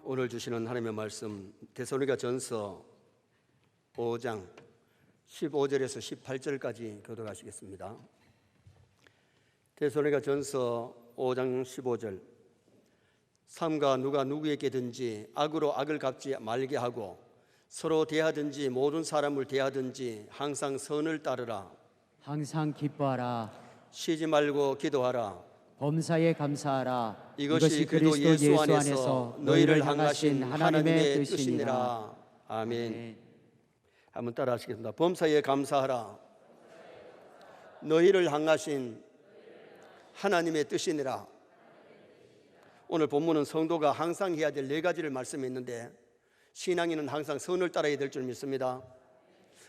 오늘 주시는 하나님의 말씀 데살로니가전서 5장 15절에서 18절까지 교독하시겠습니다. 데살로니가전서 5장 15절. 삼가 누가 누구에게든지 악으로 악을 갚지 말게 하고 서로 대하든지 모든 사람을 대하든지 항상 선을 따르라. 항상 기뻐하라. 쉬지 말고 기도하라. 범사에 감사하라. 이것이 그리스도 예수 안에서 너희를 향하신 하나님의 뜻이니라. 아멘. 한번 따라 하시겠습니다. 범사에 감사하라. 너희를 향하신 하나님의 뜻이니라. 오늘 본문은 성도가 항상 해야 될 4가지를 말씀했는데, 신앙인은 항상 선을 따라야 될 줄 믿습니다.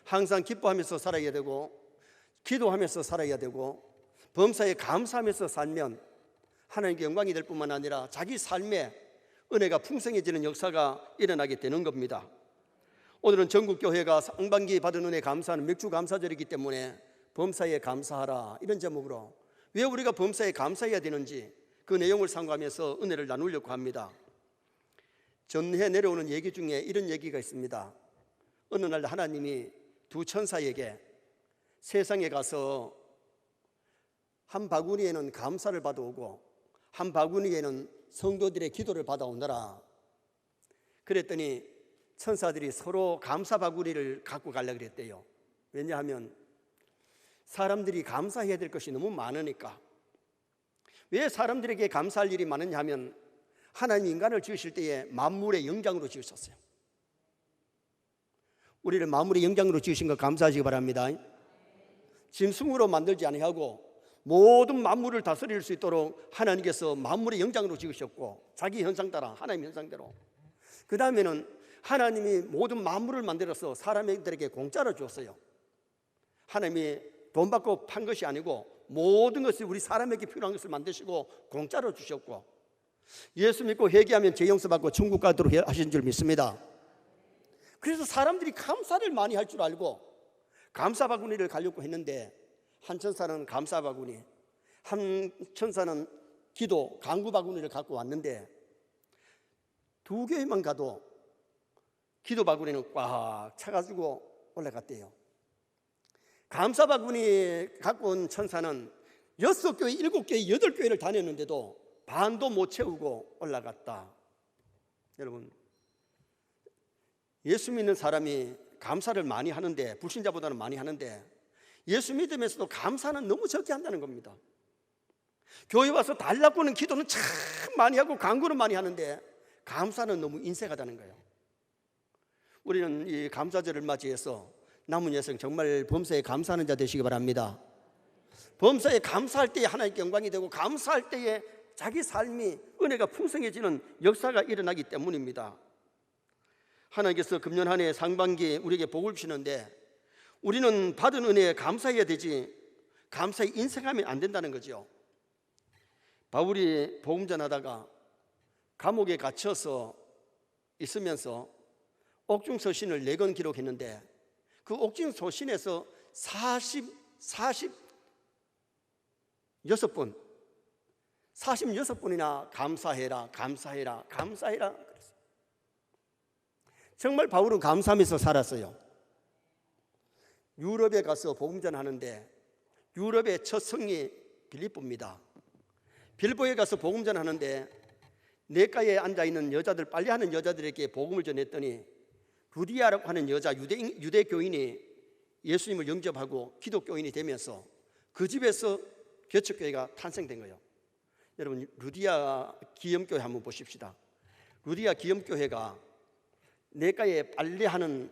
항상 기뻐하면서 살아야 되고, 기도하면서 살아야 되고, 범사에 감사하면서 살면 하나님께 영광이 될 뿐만 아니라 자기 삶에 은혜가 풍성해지는 역사가 일어나게 되는 겁니다. 오늘은 전국교회가 상반기 받은 은혜 감사하는 맥주 감사절이기 때문에 범사에 감사하라, 이런 제목으로 왜 우리가 범사에 감사해야 되는지 그 내용을 상고하면서 은혜를 나누려고 합니다. 전해 내려오는 얘기 중에 이런 얘기가 있습니다. 어느 날 하나님이 2 천사에게 세상에 가서 한 바구니에는 감사를 받아오고 한 바구니에는 성도들의 기도를 받아오너라. 그랬더니 천사들이 서로 감사 바구니를 갖고 가려고 그랬대요. 왜냐하면 사람들이 감사해야 될 것이 너무 많으니까. 왜 사람들에게 감사할 일이 많으냐 하면 하나님 인간을 지으실 때에 만물의 영장으로 지으셨어요. 우리를 만물의 영장으로 지으신 것 감사하시기 바랍니다. 짐승으로 만들지 아니하고 모든 만물을 다스릴 수 있도록 하나님께서 만물의 영장으로 지으셨고, 자기 형상 따라 하나님 형상대로. 그 다음에는 하나님이 모든 만물을 만들어서 사람들에게 공짜로 주었어요. 하나님이 돈 받고 판 것이 아니고 모든 것이 우리 사람에게 필요한 것을 만드시고 공짜로 주셨고, 예수 믿고 회개하면 죄 용서받고 천국 가도록 하신 줄 믿습니다. 그래서 사람들이 감사를 많이 할 줄 알고 감사 바구니를 가려고 했는데, 한 천사는 감사 바구니, 한 천사는 기도 간구 바구니를 갖고 왔는데, 2교회만 가도 기도 바구니는 꽉 차가지고 올라갔대요. 감사 바구니 갖고 온 천사는 6교회, 7교회, 8교회를 다녔는데도 반도 못 채우고 올라갔다. 여러분, 예수 믿는 사람이 감사를 많이 하는데, 불신자보다는 많이 하는데, 예수 믿으면서도 감사는 너무 적게 한다는 겁니다. 교회 와서 달라고는 기도는 참 많이 하고 간구는 많이 하는데 감사는 너무 인색하다는 거예요. 우리는 이 감사절을 맞이해서 남은 여생 정말 범사에 감사하는 자 되시기 바랍니다. 범사에 감사할 때에 하나님께 영광이 되고, 감사할 때에 자기 삶이 은혜가 풍성해지는 역사가 일어나기 때문입니다. 하나님께서 금년 한 해 상반기 우리에게 복을 주시는데, 우리는 받은 은혜에 감사해야 되지 감사에 인색하면 안 된다는 거죠. 바울이 복음 전하다가 감옥에 갇혀서 있으면서 옥중 서신을 4권 기록했는데, 그 옥중 서신에서 46번이나 감사해라, 감사해라, 감사해라. 정말 바울은 감사하면서 살았어요. 유럽에 가서 복음 전하는데, 유럽의 첫 성이 빌립보입니다. 빌립보에 가서 복음 전하는데 냇가에 앉아있는 여자들, 빨래하는 여자들에게 복음을 전했더니 루디아라고 하는 여자, 유대 교인이 예수님을 영접하고 기독교인이 되면서 그 집에서 개척교회가 탄생된 거예요. 여러분, 루디아 기염교회 한번 보십시다. 루디아 기염교회가 냇가에 빨래하는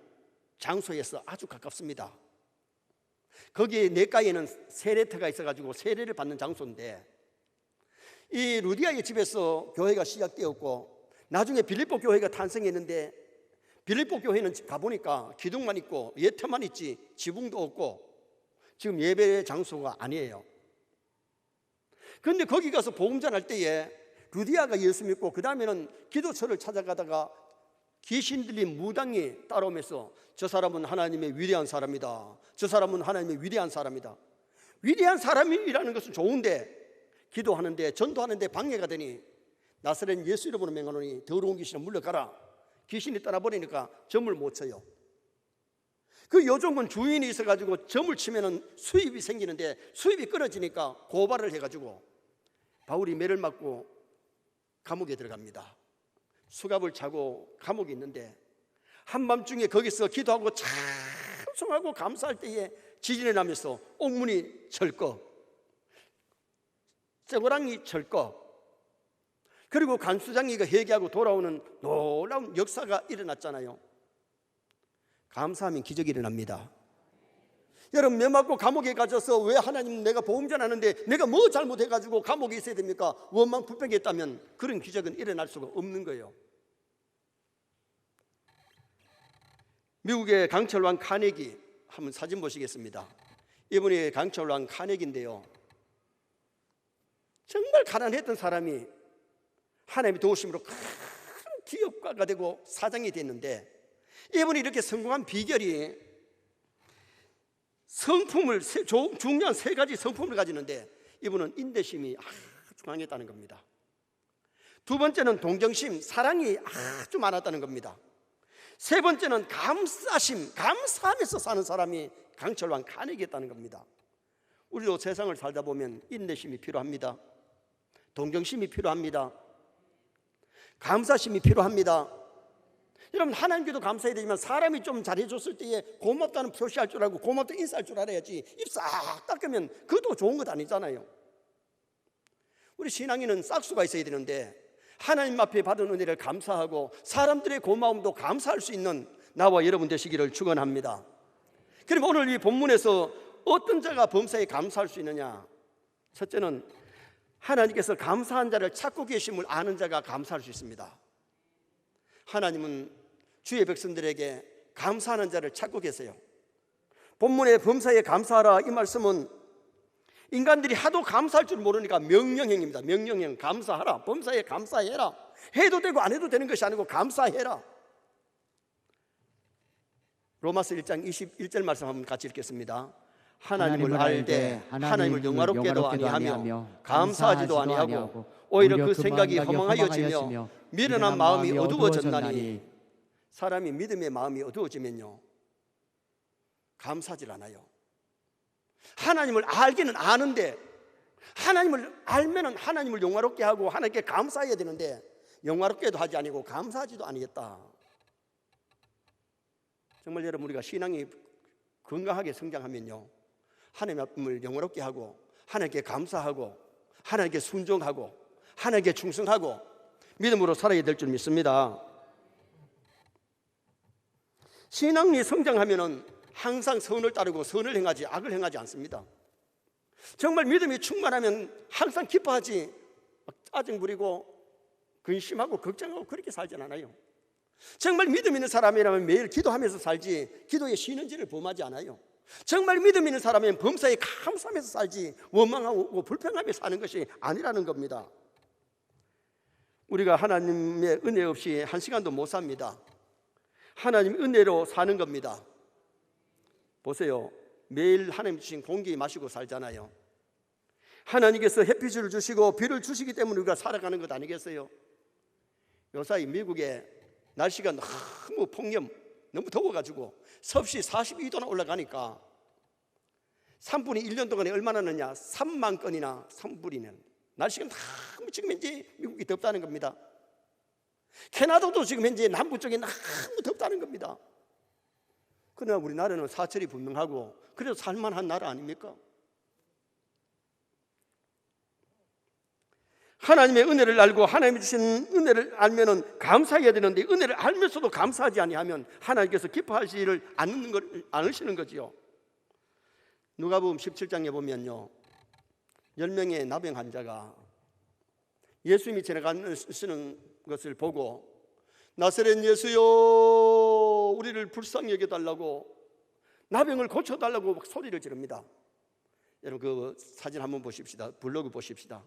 장소에서 아주 가깝습니다. 거기에 냇가에는 세례터가 있어가지고 세례를 받는 장소인데, 이 루디아의 집에서 교회가 시작되었고, 나중에 빌립보 교회가 탄생했는데, 빌립보 교회는 가보니까 기둥만 있고 예터만 있지 지붕도 없고 지금 예배 장소가 아니에요. 그런데 거기 가서 복음 전할 때에 루디아가 예수 믿고, 그 다음에는 기도처를 찾아가다가 귀신 들린 무당이 따라오면서 저 사람은 하나님의 위대한 사람이다, 저 사람은 하나님의 위대한 사람이다. 위대한 사람이라는 것은 좋은데 기도하는데 전도하는데 방해가 되니 나사렛 예수 이름으로 맹하노니 더러운 귀신아 물러가라. 귀신이 떠나버리니까 점을 못 쳐요. 그 요정은 주인이 있어가지고 점을 치면은 수입이 생기는데 수입이 끊어지니까 고발을 해가지고 바울이 매를 맞고 감옥에 들어갑니다. 수갑을 차고 감옥에 있는데 한밤중에 거기서 기도하고 찬송하고 감사할 때에 지진이 나면서 옥문이 철거, 쇠고랑이 철거, 그리고 간수장이가 회개하고 돌아오는 놀라운 역사가 일어났잖아요. 감사하면 기적이 일어납니다. 여러분, 매 맞고 감옥에 갇혀서 왜 하나님 내가 보험전하는데 내가 뭐 잘못해가지고 감옥에 있어야 됩니까? 원망 불평했다면 그런 기적은 일어날 수가 없는 거예요. 미국의 강철왕 카네기, 한번 사진 보시겠습니다. 이분이 강철왕 카네기인데요, 정말 가난했던 사람이 하나님의 도우심으로 큰 기업가가 되고 사장이 됐는데, 이분이 이렇게 성공한 비결이 성품을, 중요한 세 가지 성품을 가지는데 이분은 인내심이 아주 강했다는 겁니다. 두 번째는 동정심, 사랑이 아주 많았다는 겁니다. 세 번째는 감사심, 감사하면서 사는 사람이 강철왕 카네기였다는 겁니다. 우리도 세상을 살다 보면 인내심이 필요합니다. 동정심이 필요합니다. 감사심이 필요합니다. 여러분, 하나님께도 감사해야 되지만 사람이 좀 잘해줬을 때에 고맙다는 표시할 줄 알고 고맙다 인사할 줄 알아야지 입 싹 닦으면 그것도 좋은 것 아니잖아요. 우리 신앙인은 싹수가 있어야 되는데 하나님 앞에 받은 은혜를 감사하고 사람들의 고마움도 감사할 수 있는 나와 여러분 되시기를 축원합니다. 그럼 오늘 이 본문에서 어떤 자가 범사에 감사할 수 있느냐? 첫째는 하나님께서 감사한 자를 찾고 계심을 아는 자가 감사할 수 있습니다. 하나님은 주의 백성들에게 감사하는 자를 찾고 계세요. 본문의 범사에 감사하라, 이 말씀은 인간들이 하도 감사할 줄 모르니까 명령형입니다. 명령형, 감사하라, 범사에 감사해라. 해도 되고 안 해도 되는 것이 아니고 감사해라. 로마서 1장 21절 말씀 한번 같이 읽겠습니다. 하나님을 알되 하나님을 영화롭게도 아니하며 감사하지도 아니하고 오히려 그 생각이 허망하여지며 미련한 마음이 어두워졌나니. 사람이 믿음의 마음이 어두워지면요, 감사하지 않아요. 하나님을 알기는 아는데, 하나님을 알면은 하나님을 영화롭게 하고 하나님께 감사해야 되는데 영화롭게도 하지 아니고 감사하지도 아니겠다. 정말 여러분, 우리가 신앙이 건강하게 성장하면요, 하나님을 영화롭게 하고 하나님께 감사하고 하나님께 순종하고 하나님께 충성하고 믿음으로 살아야 될 줄 믿습니다. 신앙이 성장하면은 항상 선을 따르고 선을 행하지 악을 행하지 않습니다. 정말 믿음이 충만하면 항상 기뻐하지 짜증 부리고 근심하고 걱정하고 그렇게 살진 않아요. 정말 믿음 있는 사람이라면 매일 기도하면서 살지 기도에 쉬는지를 범하지 않아요. 정말 믿음 있는 사람은 범사에 감사하면서 살지 원망하고 불평하며 사는 것이 아니라는 겁니다. 우리가 하나님의 은혜 없이 한 시간도 못 삽니다. 하나님 은혜로 사는 겁니다. 보세요, 매일 하나님 주신 공기 마시고 살잖아요. 하나님께서 햇빛을 주시고 비를 주시기 때문에 우리가 살아가는 것 아니겠어요? 요사이 미국에 날씨가 너무 폭염, 너무 더워가지고 섭씨 42도나 올라가니까 산불이 1년 동안에 얼마나 났냐? 3만 건이나 산불이는. 날씨가 너무 지금 현재 미국이 덥다는 겁니다. 캐나다도 지금 현재 남부 쪽에 너무 덥다는 겁니다. 그러나 우리나라는 사철이 분명하고 그래도 살만한 나라 아닙니까? 하나님의 은혜를 알고 하나님이 주신 은혜를 알면은 감사해야 되는데 은혜를 알면서도 감사하지 아니하면 하나님께서 기뻐하시지를 않으시는 거지요. 누가복음 17장에 보면요, 10명의 나병 환자가 예수님이 지나가시는 것을 보고 나사렛 예수여 우리를 불쌍히 여겨달라고, 나병을 고쳐달라고 막 소리를 지릅니다. 여러분 그 사진 한번 보십시다. 블로그 보십시다.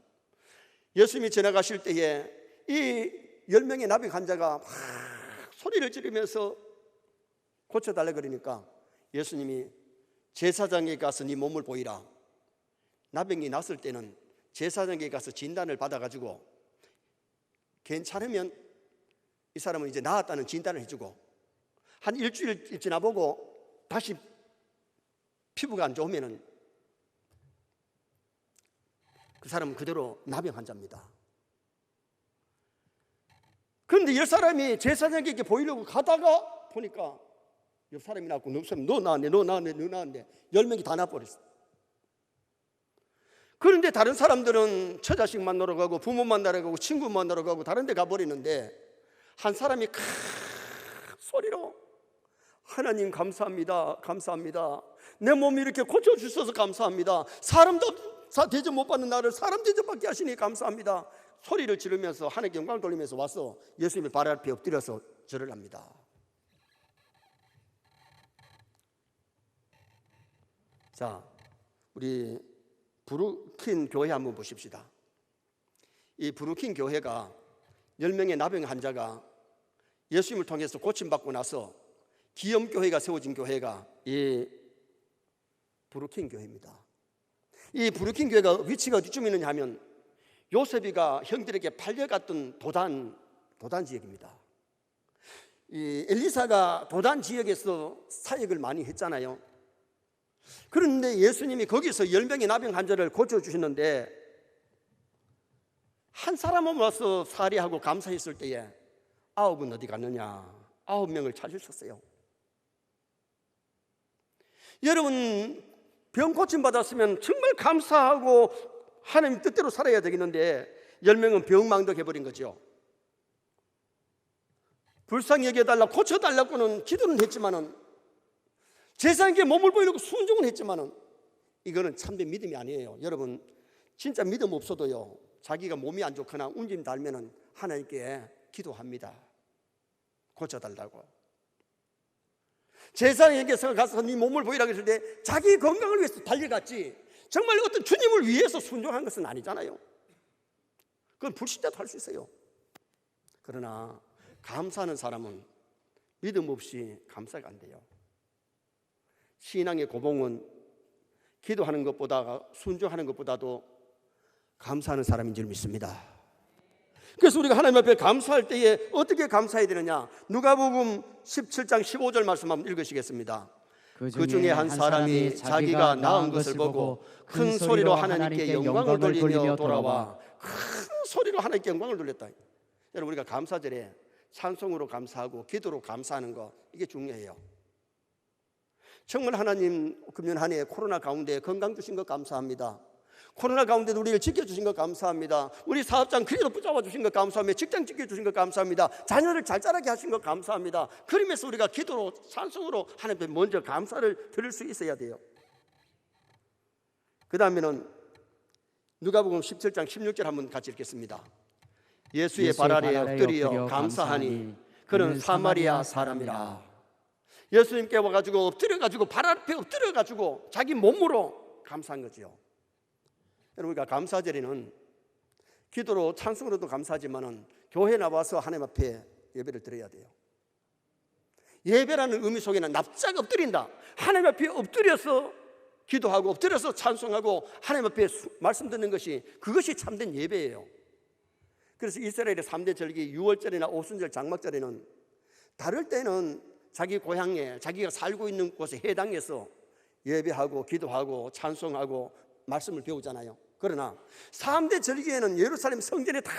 예수님이 지나가실 때에 이 10명의 나병 환자가 막 소리를 지르면서 고쳐달라 그러니까 예수님이 제사장에게 가서 네 몸을 보이라. 나병이 났을 때는 제사장에게 가서 진단을 받아가지고 괜찮으면 이 사람은 이제 나았다는 진단을 해주고, 한 일주일 지나보고 다시 피부가 안 좋으면은 그 사람은 그대로 나병 환자입니다. 그런데 옆 사람이 제사장에게 보이려고 가다가 보니까 옆 사람이 나왔고, 너 나왔네, 너 나왔네, 너 나왔네. 10명이 다 나버렸어. 그런데 다른 사람들은 처자식 만나러 가고 부모 만나러 가고 친구 만나러 가고 다른 데 가버리는데, 한 사람이 큰 소리로 하나님 감사합니다, 감사합니다. 내 몸이 이렇게 고쳐주셔서 감사합니다. 사람도 대접 못 받는 나를 사람 대접받게 하시니 감사합니다. 소리를 지르면서 하나님께 영광을 돌리면서 와서 예수님의 발 앞에 엎드려서 절을 합니다. 자, 우리 브루킨 교회 한번 보십시다. 이 브루킨 교회가 10명의 나병 환자가 예수님을 통해서 고침받고 나서 기염교회가 세워진 교회가 이 브루킨 교회입니다. 이 브루킨 교회가 위치가 어디쯤 있느냐 하면 요셉이가 형들에게 팔려갔던 도단 지역입니다. 이 엘리사가 도단 지역에서 사역을 많이 했잖아요. 그런데 예수님이 거기서 10명의 나병 환자를 고쳐주시는데, 한 사람은 와서 사례하고 감사했을 때에 9은 어디 갔느냐, 9명을 찾으셨어요. 여러분, 병 고침 받았으면 정말 감사하고 하나님 뜻대로 살아야 되겠는데 10명은 병망덕해버린 거죠. 불쌍히 여겨달라, 고쳐달라고는 기도는 했지만은, 제사장에게 몸을 보이려고 순종은 했지만은, 이거는 참된 믿음이 아니에요. 여러분, 진짜 믿음 없어도요, 자기가 몸이 안 좋거나 운짐 달면은 하나님께 기도합니다. 고쳐달라고. 제사장에게서 가서 네 몸을 보이라고 했을 때 자기 건강을 위해서 달려갔지, 정말 어떤 주님을 위해서 순종한 것은 아니잖아요. 그건 불신자도 할 수 있어요. 그러나 감사하는 사람은 믿음 없이 감사가 안 돼요. 신앙의 고봉은 기도하는 것보다, 순종하는 것보다도 감사하는 사람인 줄 믿습니다. 그래서 우리가 하나님 앞에 감사할 때에 어떻게 감사해야 되느냐, 누가복음 17장 15절 말씀 한번 읽으시겠습니다. 그 중에 한 사람이 자기가 나은 것을 보고 큰 소리로 하나님께 영광을 돌리며 돌아와, 큰 소리로 하나님께 영광을 돌렸다. 여러분, 우리가 감사절에 찬송으로 감사하고 기도로 감사하는 거, 이게 중요해요. 정말 하나님 금년 한 해 코로나 가운데 건강 주신 것 감사합니다. 코로나 가운데도 우리를 지켜주신 것 감사합니다. 우리 사업장 그래도 붙잡아 주신 것 감사합니다. 직장 지켜주신 것 감사합니다. 자녀를 잘 자라게 하신 것 감사합니다. 그러면서 우리가 기도로, 찬송으로 하나님께 먼저 감사를 드릴 수 있어야 돼요. 그 다음에는 누가복음 17장 16절 한번 같이 읽겠습니다. 예수의 발 아래에 엎드려 감사하니 그는 사마리아 사람이라. 예수님께 와가지고 엎드려가지고 발 앞에 엎드려가지고 자기 몸으로 감사한 거죠. 여러분, 우리가 감사절에는 기도로 찬송으로도 감사하지만은 교회 나와서 하나님 앞에 예배를 드려야 돼요. 예배라는 의미 속에는 납작 엎드린다, 하나님 앞에 엎드려서 기도하고 엎드려서 찬송하고 하나님 앞에 말씀 듣는 것이, 그것이 참된 예배예요. 그래서 이스라엘의 3대 절기, 유월절이나 오순절, 장막절에는 다를 때는 자기 고향에, 자기가 살고 있는 곳에 해당해서 예배하고 기도하고 찬송하고 말씀을 배우잖아요. 그러나 3대 절기에는 예루살렘 성전에 다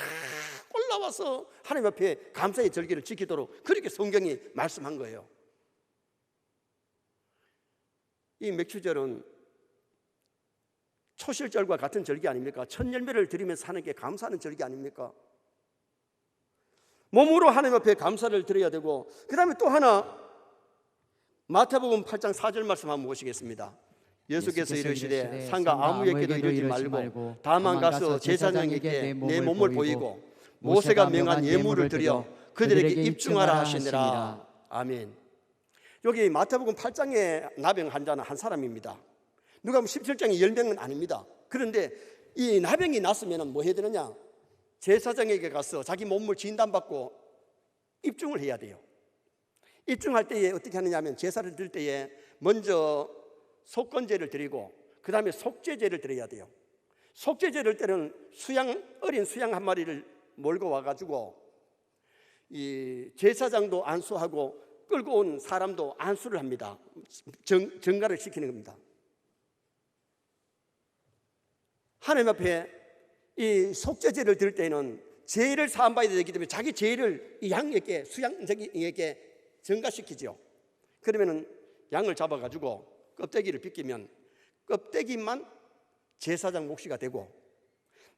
올라와서 하나님 앞에 감사의 절기를 지키도록 그렇게 성경이 말씀한 거예요. 이 맥추절은 초실절과 같은 절기 아닙니까? 첫 열매를 드리면서 하나님께 감사하는 절기 아닙니까? 몸으로 하나님 앞에 감사를 드려야 되고, 그 다음에 또 하나, 마태복음 8장 4절 말씀 한번 보시겠습니다. 예수께서 이르시되 상가 아무에게도 이르지 말고 다만 가서 제사장에게 내 몸을 보이고 모세가 명한 예물을 드려 그들에게 입증하라 하시니라. 아멘. 여기 마태복음 8장에 나병 환자는 한 사람입니다. 누가 17장에 10명은 아닙니다. 그런데 이 나병이 났으면 뭐 해야 되느냐, 제사장에게 가서 자기 몸을 진단받고 입증을 해야 돼요. 입증할 때에 어떻게 하느냐 하면, 제사를 드릴 때에 먼저 속건제를 드리고 그 다음에 속죄제를 드려야 돼요. 속죄제를 때는 어린 수양 한 마리를 몰고 와가지고 이 제사장도 안수하고 끌고 온 사람도 안수를 합니다. 정가를 시키는 겁니다. 하나님 앞에 이 속죄제를 드릴 때는 죄를 사함받아야 되기 때문에 자기 죄를 이 양에게 수양에게 전가시키죠. 그러면은 양을 잡아가지고 껍데기를 벗기면 껍데기만 제사장 몫이가 되고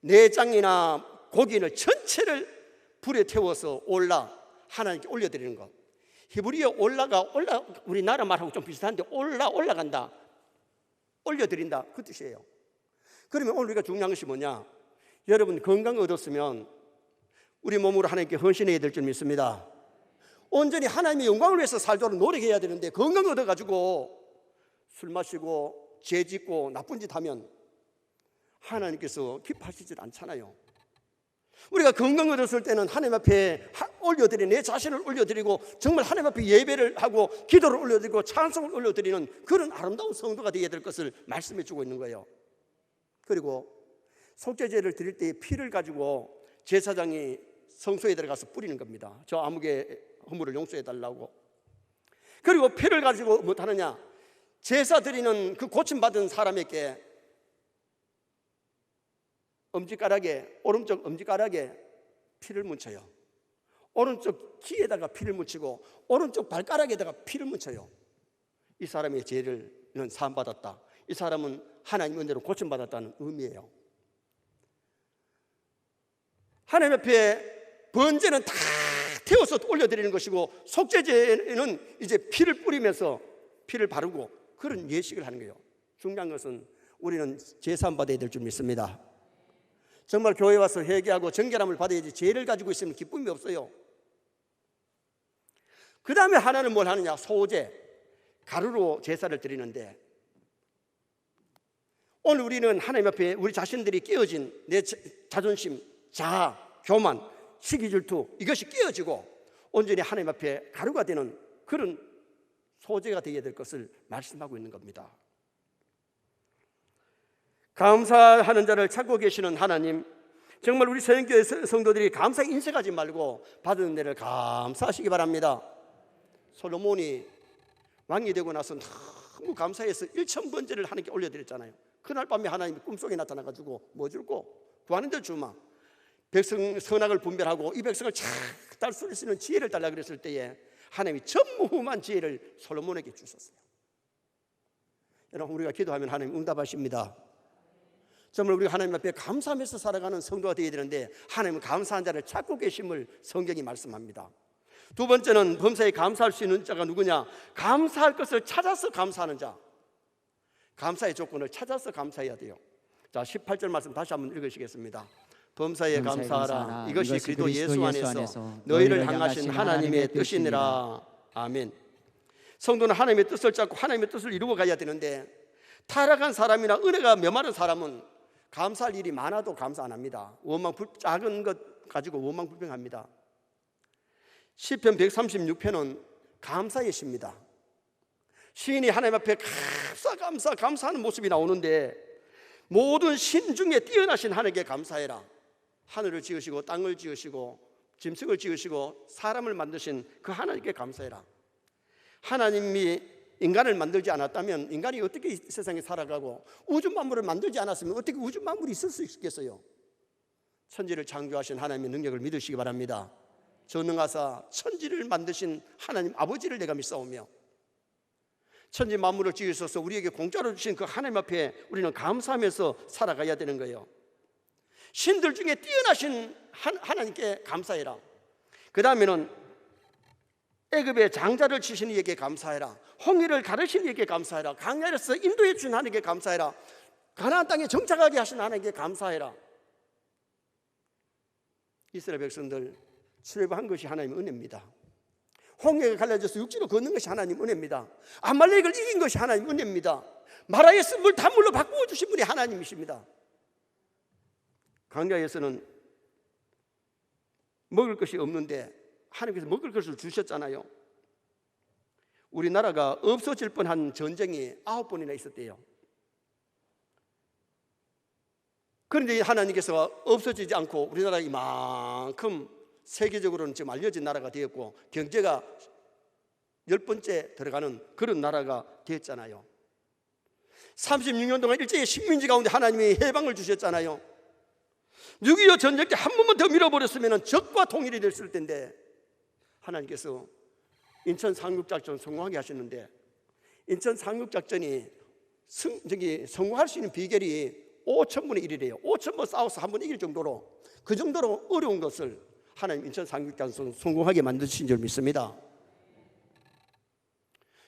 내장이나 고기를 전체를 불에 태워서 하나님께 올려드리는 것. 히브리어 올라 우리나라 말하고 좀 비슷한데 올라간다, 올려드린다 그 뜻이에요. 그러면 오늘 우리가 중요한 것이 뭐냐? 여러분 건강을 얻었으면 우리 몸으로 하나님께 헌신해야 될 줄 믿습니다. 온전히 하나님의 영광을 위해서 살도록 노력해야 되는데 건강을 얻어가지고 술 마시고 죄 짓고 나쁜 짓 하면 하나님께서 기뻐하시질 않잖아요. 우리가 건강을 얻었을 때는 하나님 앞에 내 자신을 올려드리고 정말 하나님 앞에 예배를 하고 기도를 올려드리고 찬송을 올려드리는 그런 아름다운 성도가 되어야 될 것을 말씀해 주고 있는 거예요. 그리고 속죄제를 드릴 때 피를 가지고 제사장이 성소에 들어가서 뿌리는 겁니다. 저 아무개 허물을 용서해 달라고. 그리고 피를 가지고 못하느냐? 제사 드리는 그 고침받은 사람에게 오른쪽 엄지가락에 피를 묻혀요. 오른쪽 귀에다가 피를 묻히고 오른쪽 발가락에다가 피를 묻혀요. 이 사람의 죄를 사함받았다. 이 사람은 하나님 은혜로 고침받았다는 의미예요. 하나님 앞에 번제는 다 태워서 올려드리는 것이고 속죄제는 이제 피를 뿌리면서 피를 바르고 그런 예식을 하는 거예요. 중요한 것은 우리는 제사함 받아야 될 줄 믿습니다. 정말 교회 와서 회개하고 정결함을 받아야지 죄를 가지고 있으면 기쁨이 없어요. 그 다음에 하나는 뭘 하느냐? 소제, 가루로 제사를 드리는데 오늘 우리는 하나님 앞에 우리 자신들이 깨어진 내 자존심, 자아, 교만, 시기질투 이것이 깨어지고 온전히 하나님 앞에 가루가 되는 그런 소재가 되어야 될 것을 말씀하고 있는 겁니다. 감사하는 자를 찾고 계시는 하나님, 정말 우리 서영교회 성도들이 감사 인색하지 말고 받은 은혜를 감사하시기 바랍니다. 솔로몬이 왕이 되고 나서 너무 감사해서 1000번제를 하나님께 올려드렸잖아요. 그날 밤에 하나님이 꿈속에 나타나가지고 뭐 줄고 구하는 데 주마, 백성 선악을 분별하고 이 백성을 잘 다스릴 수 있는 지혜를 달라 그랬을 때에 하나님이 전무후무한 지혜를 솔로몬에게 주셨어요. 여러분 우리가 기도하면 하나님 응답하십니다. 정말 우리가 하나님 앞에 감사하면서 살아가는 성도가 되어야 되는데 하나님은 감사한 자를 찾고 계심을 성경이 말씀합니다. 두 번째는 범사에 감사할 수 있는 자가 누구냐? 감사할 것을 찾아서 감사하는 자. 감사의 조건을 찾아서 감사해야 돼요. 자, 18절 말씀 다시 한번 읽으시겠습니다. 범사에 감사하라. 이것이 그리스도 예수 안에서 너희를 향하신 하나님의 뜻이니라. 아멘. 성도는 하나님의 뜻을 찾고 하나님의 뜻을 이루어 가야 되는데 타락한 사람이나 은혜가 메마른 사람은 감사할 일이 많아도 감사 안 합니다. 작은 것 가지고 원망불평합니다. 시편 136편은 감사의 시입니다. 시인이 하나님 앞에 감사하는 모습이 나오는데 모든 신 중에 뛰어나신 하나님께 감사해라. 하늘을 지으시고 땅을 지으시고 짐승을 지으시고 사람을 만드신 그 하나님께 감사해라. 하나님이 인간을 만들지 않았다면 인간이 어떻게 이 세상에 살아가고 우주 만물을 만들지 않았으면 어떻게 우주 만물이 있을 수 있겠어요? 천지를 창조하신 하나님의 능력을 믿으시기 바랍니다. 전능하사 천지를 만드신 하나님 아버지를 내가 믿사오며 천지 만물을 지으셔서 우리에게 공짜로 주신 그 하나님 앞에 우리는 감사하면서 살아가야 되는 거예요. 신들 중에 뛰어나신 하나님께 감사해라. 그 다음에는 애굽의 장자를 치신 이에게 감사해라. 홍해를 가르신 이에게 감사해라. 광야에서 인도해 주신 하나님께 감사해라. 가나안 땅에 정착하게 하신 하나님께 감사해라. 이스라엘 백성들 출애굽한 것이 하나님의 은혜입니다. 홍해가 갈라져서 육지로 걷는 것이 하나님 은혜입니다. 아말렉을 이긴 것이 하나님 은혜입니다. 마라에서 물 단물로 바꾸어 주신 분이 하나님이십니다. 광야에서는 먹을 것이 없는데 하나님께서 먹을 것을 주셨잖아요. 우리나라가 없어질 뻔한 전쟁이 9번이나 있었대요. 그런데 하나님께서 없어지지 않고 우리나라 이만큼 세계적으로는 지금 알려진 나라가 되었고 경제가 10번째 들어가는 그런 나라가 되었잖아요. 36년 동안 일제의 식민지 가운데 하나님이 해방을 주셨잖아요. 6.25 전쟁 때 한 번만 더 밀어버렸으면 적과 통일이 됐을 텐데 하나님께서 인천 상륙작전 성공하게 하셨는데 인천 상륙작전이 성공할 수 있는 비결이 5,000분의 1이래요. 5,000번 싸워서 한 번 이길 정도로 그 정도로 어려운 것을 하나님 인천 상륙작전 성공하게 만드신 줄 믿습니다.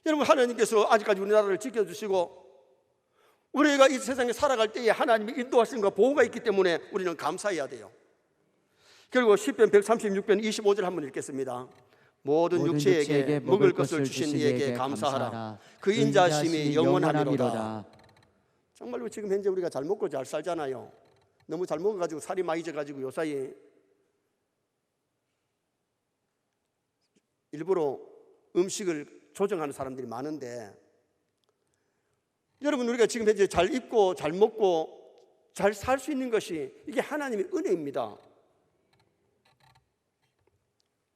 여러분, 하나님께서 아직까지 우리나라를 지켜주시고 우리가 이 세상에 살아갈 때에 하나님이 인도하심과 보호가 있기 때문에 우리는 감사해야 돼요. 그리고 시편 136편 25절 한번 읽겠습니다. 모든 육체에게 먹을 것을 주신 이에게 감사하라. 그 인자심이 영원하리로다. 정말로 지금 현재 우리가 잘 먹고 잘 살잖아요. 너무 잘 먹어가지고 살이 많이 져가지고 요사이 일부러 음식을 조정하는 사람들이 많은데, 여러분, 우리가 지금 현재 잘 입고 잘 먹고 잘 살 수 있는 것이 이게 하나님의 은혜입니다.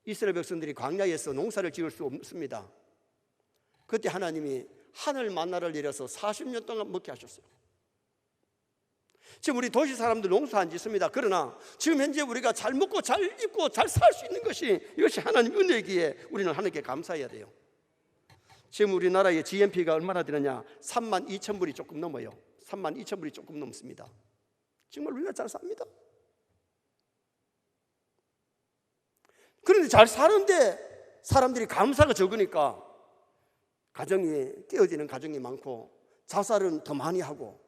이스라엘 백성들이 광야에서 농사를 지을 수 없습니다. 그때 하나님이 하늘 만나를 내려서 40년 동안 먹게 하셨어요. 지금 우리 도시 사람들 농사 안 짓습니다. 그러나 지금 현재 우리가 잘 먹고 잘 입고 잘 살 수 있는 것이 이것이 하나님 은혜이기에 우리는 하나님께 감사해야 돼요. 지금 우리나라의 GNP가 얼마나 되느냐? 32,000불이 조금 넘어요. 32,000불이 조금 넘습니다. 정말 우리가 잘 삽니다. 그런데 잘 사는데 사람들이 감사가 적으니까 가정이 깨어지는 가정이 많고 자살은 더 많이 하고,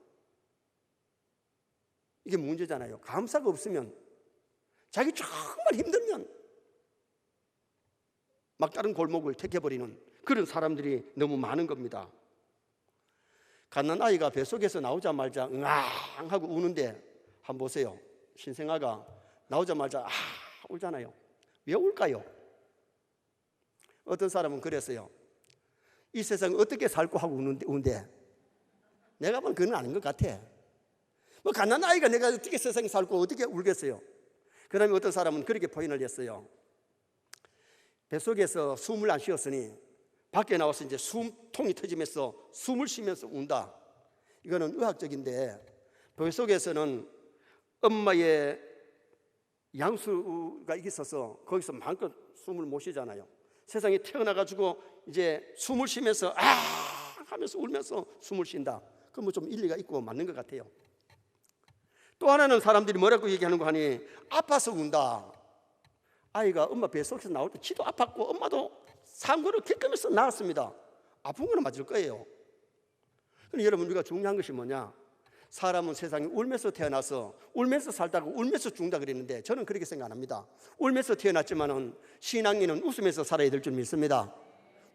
이게 문제잖아요. 감사가 없으면, 자기 정말 힘들면 막다른 골목을 택해버리는 그런 사람들이 너무 많은 겁니다. 갓난 아이가 뱃속에서 나오자마자 응앙 하고 우는데 한번 보세요. 신생아가 나오자마자 울잖아요. 왜 울까요? 어떤 사람은 그랬어요. 이 세상 어떻게 살고 하고 우는데 내가 보면 그건 아닌 것 같아. 뭐 갓난 아이가 내가 어떻게 세상에 살고 어떻게 울겠어요? 그 다음에 어떤 사람은 그렇게 표현을 했어요. 뱃속에서 숨을 안 쉬었으니 밖에 나와서 이제 숨통이 터지면서 숨을 쉬면서 운다. 이거는 의학적인데, 뱃속에서는 엄마의 양수가 있어서 거기서 마음껏 숨을 못 쉬잖아요. 세상에 태어나가지고 이제 숨을 쉬면서 하면서 울면서 숨을 쉰다. 그건 뭐 좀 일리가 있고 맞는 것 같아요. 또 하나는 사람들이 뭐라고 얘기하는 거 하니 아파서 운다. 아이가 엄마 뱃속에서 나올 때 지도 아팠고 엄마도 상고를 겪으면서 나왔습니다. 아픈 거는 맞을 거예요. 그런데 여러분, 우리가 중요한 것이 뭐냐? 사람은 세상에 울면서 태어나서 울면서 살다가 울면서 죽는다 그랬는데 저는 그렇게 생각 안 합니다. 울면서 태어났지만은 신앙인은 웃으면서 살아야 될 줄 믿습니다.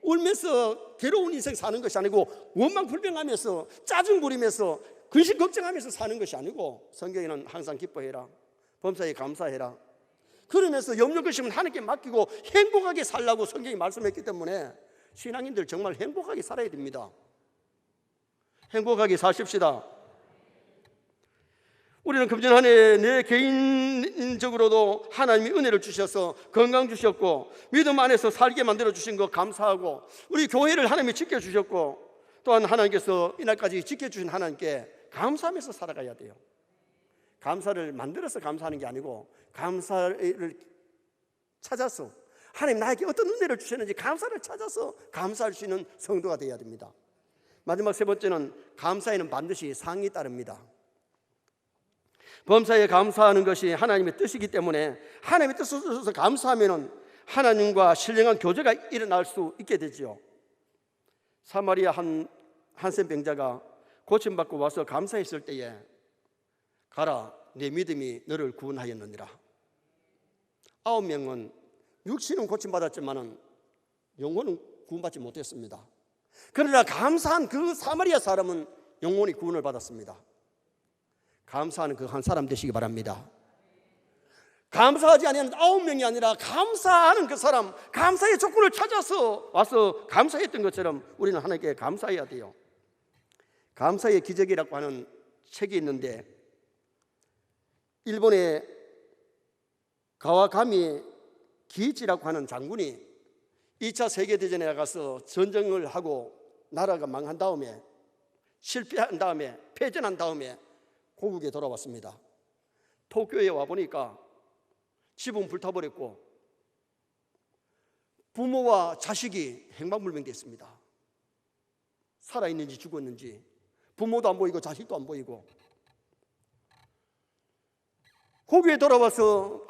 울면서 괴로운 인생 사는 것이 아니고 원망불평하면서 짜증 부리면서 근심 걱정하면서 사는 것이 아니고, 성경에는 항상 기뻐해라, 범사에 감사해라, 그러면서 염려 근심은 하나님께 맡기고 행복하게 살라고 성경이 말씀했기 때문에 신앙인들 정말 행복하게 살아야 됩니다. 행복하게 사십시다. 우리는 금년 한 해 내 개인적으로도 하나님이 은혜를 주셔서 건강 주셨고 믿음 안에서 살게 만들어 주신 거 감사하고, 우리 교회를 하나님이 지켜주셨고, 또한 하나님께서 이날까지 지켜주신 하나님께 감사하면서 살아가야 돼요. 감사를 만들어서 감사하는 게 아니고 감사를 찾아서, 하나님 나에게 어떤 은혜를 주셨는지 감사를 찾아서 감사할 수 있는 성도가 되어야 됩니다. 마지막 세 번째는 감사에는 반드시 상이 따릅니다. 범사에 감사하는 것이 하나님의 뜻이기 때문에 하나님의 뜻을 주셔서 감사하면 하나님과 신령한 교제가 일어날 수 있게 되죠. 사마리아 한센 병자가 고침받고 와서 감사했을 때에 가라, 내 믿음이 너를 구원하였느니라. 9명은 육신은 고침받았지만 영혼은 구원받지 못했습니다. 그러나 감사한 그 사마리아 사람은 영혼이 구원을 받았습니다. 감사하는 그 한 사람 되시기 바랍니다. 감사하지 아니하는 9명이 아니라 감사하는 그 사람, 감사의 조건을 찾아서 와서 감사했던 것처럼 우리는 하나님께 감사해야 돼요. 감사의 기적이라고 하는 책이 있는데 일본의 가와가미 기이치라고 하는 장군이 2차 세계대전에 나가서 전쟁을 하고 나라가 망한 다음에 실패한 다음에 패전한 다음에 고국에 돌아왔습니다. 도쿄에 와보니까 집은 불타버렸고 부모와 자식이 행방불명됐습니다. 살아있는지 죽었는지 부모도 안 보이고 자식도 안 보이고, 고국에 돌아와서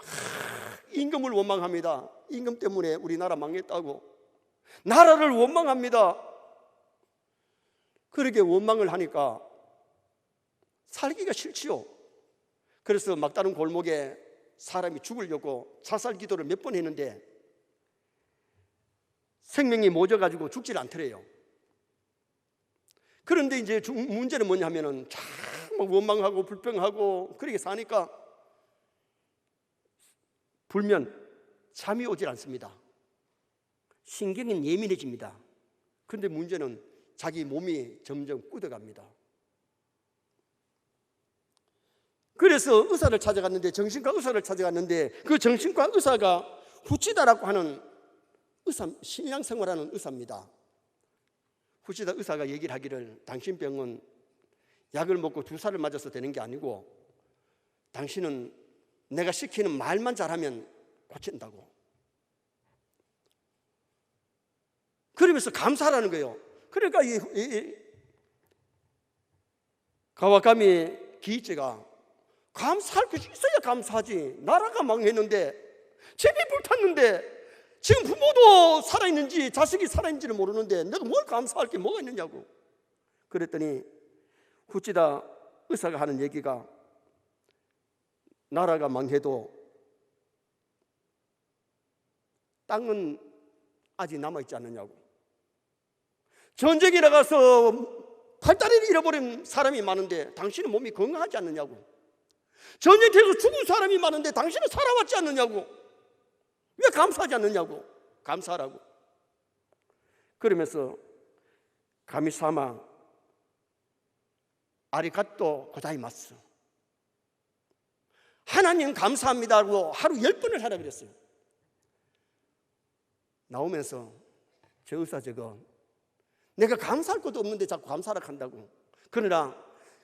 임금을 원망합니다. 임금 때문에 우리나라 망했다고 나라를 원망합니다. 그렇게 원망을 하니까 살기가 싫지요. 그래서 막다른 골목에 사람이 죽으려고 자살 기도를 몇 번 했는데 생명이 멎어가지고 죽질 않더래요. 그런데 이제 문제는 뭐냐 하면은 참 원망하고 불평하고 그렇게 사니까 불면 잠이 오질 않습니다. 신경은 예민해집니다. 그런데 문제는 자기 몸이 점점 굳어갑니다. 그래서 의사를 찾아갔는데, 정신과 의사를 찾아갔는데 그 정신과 의사가 후치다라고 하는 의사, 신앙생활하는 의사입니다. 후치다 의사가 얘기를 하기를, 당신 병은 약을 먹고 주사를 맞아서 되는 게 아니고 당신은 내가 시키는 말만 잘하면 고친다고. 그러면서 감사하라는 거예요. 그러니까 이 가와가미 기이치가 감사할 것이 있어야 감사하지. 나라가 망했는데, 집이 불탔는데, 지금 부모도 살아있는지 자식이 살아있는지를 모르는데 내가 뭘 감사할 게 뭐가 있느냐고. 그랬더니 후치다 의사가 하는 얘기가, 나라가 망해도 땅은 아직 남아있지 않느냐고. 전쟁에 나가서 팔다리를 잃어버린 사람이 많은데 당신은 몸이 건강하지 않느냐고. 전쟁터에서 죽은 사람이 많은데 당신은 살아왔지 않느냐고. 왜 감사하지 않느냐고. 감사하라고. 그러면서 가미사마 아리가또 고자이마스, 하나님 감사합니다고 하루 10번을 하라 그랬어요. 나오면서 저 의사 저거 내가 감사할 것도 없는데 자꾸 감사라 한다고. 그러나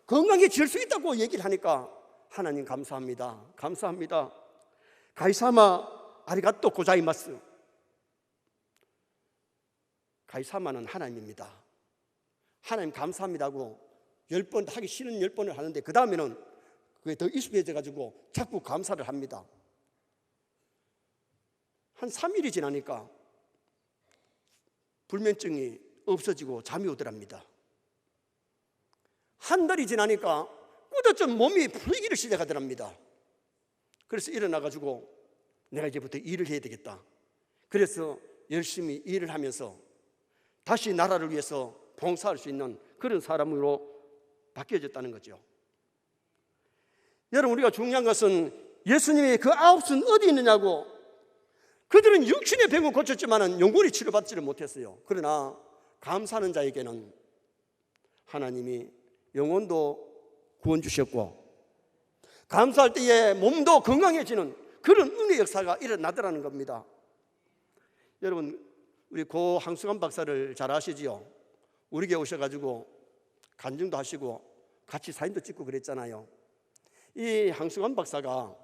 건강해질 수 있다고 얘기를 하니까 하나님 감사합니다. 감사합니다. 가이사마 아리가또 고자이마스. 가이사마는 하나님입니다. 하나님 감사합니다고 10번 하기 싫은 10번을 하는데 그 다음에는 그게 더 익숙해져 가지고 자꾸 감사를 합니다. 한 3일이 지나니까 불면증이 없어지고 잠이 오더랍니다. 한 달이 지나니까 꾸덕한 몸이 풀리기를 시작하더랍니다. 그래서 일어나 가지고 내가 이제부터 일을 해야 되겠다. 그래서 열심히 일을 하면서 다시 나라를 위해서 봉사할 수 있는 그런 사람으로 바뀌어졌다는 거죠. 여러분, 우리가 중요한 것은 예수님의 그 9순 어디 있느냐고. 그들은 육신의 병을 고쳤지만 영혼이 치료받지를 못했어요. 그러나 감사하는 자에게는 하나님이 영혼도 구원 주셨고 감사할 때에 몸도 건강해지는 그런 은혜 역사가 일어나더라는 겁니다. 여러분, 우리 고 항수관 박사를 잘 아시지요? 우리에게 오셔가지고 간증도 하시고 같이 사진도 찍고 그랬잖아요. 이 항수관 박사가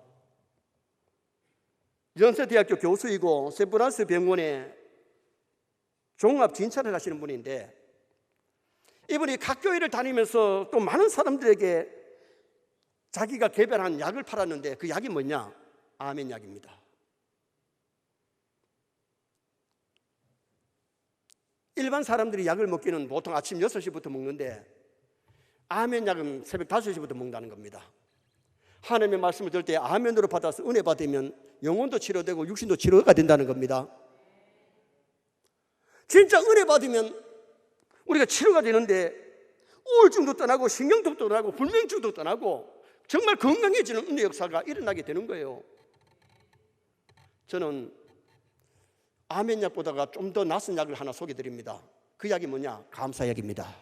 연세대학교 교수이고 세브란스 병원에 종합 진찰을 하시는 분인데, 이분이 각 교회를 다니면서 또 많은 사람들에게 자기가 개발한 약을 팔았는데 그 약이 뭐냐? 아멘 약입니다. 일반 사람들이 약을 먹기는 보통 아침 6시부터 먹는데 아멘 약은 새벽 5시부터 먹는다는 겁니다. 하나님의 말씀을 들을 때 아멘으로 받아서 은혜 받으면 영혼도 치료되고 육신도 치료가 된다는 겁니다. 진짜 은혜 받으면 우리가 치료가 되는데 우울증도 떠나고 신경도 떠나고 불면증도 떠나고 정말 건강해지는 은혜 역사가 일어나게 되는 거예요. 저는 아멘 약보다가 좀 더 낯선 약을 하나 소개드립니다. 그 약이 뭐냐? 감사약입니다.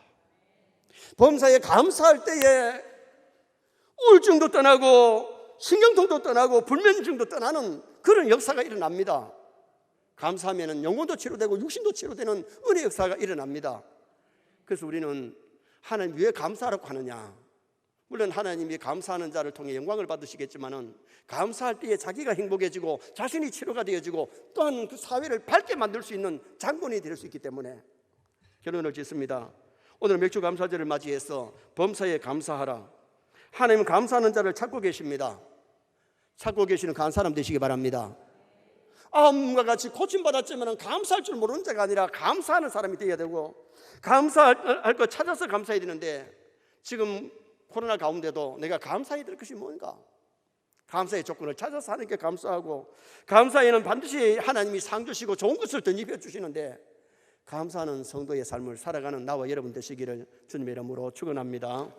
범사에 감사할 때에 우울증도 떠나고 신경통도 떠나고 불면증도 떠나는 그런 역사가 일어납니다. 감사하면 영혼도 치료되고 육신도 치료되는 은혜 역사가 일어납니다. 그래서 우리는 하나님 왜 감사하라고 하느냐? 물론 하나님이 감사하는 자를 통해 영광을 받으시겠지만은 감사할 때에 자기가 행복해지고 자신이 치료가 되어지고 또한 그 사회를 밝게 만들 수 있는 장본이 될 수 있기 때문에 결론을 짓습니다. 오늘 맥주 감사절을 맞이해서 범사에 감사하라. 하나님은 감사하는 자를 찾고 계십니다. 찾고 계시는 간 사람 되시기 바랍니다. 아함과 같이 고침받았지만 감사할 줄 모르는 자가 아니라 감사하는 사람이 되어야 되고 감사할 것 찾아서 감사해야 되는데 지금 코로나 가운데도 내가 감사해야 될 것이 뭔가? 감사의 조건을 찾아서 하는 게 감사하고 감사에는 반드시 하나님이 상 주시고 좋은 것을 덧입혀 주시는데 감사하는 성도의 삶을 살아가는 나와 여러분 되시기를 주님의 이름으로 축원합니다.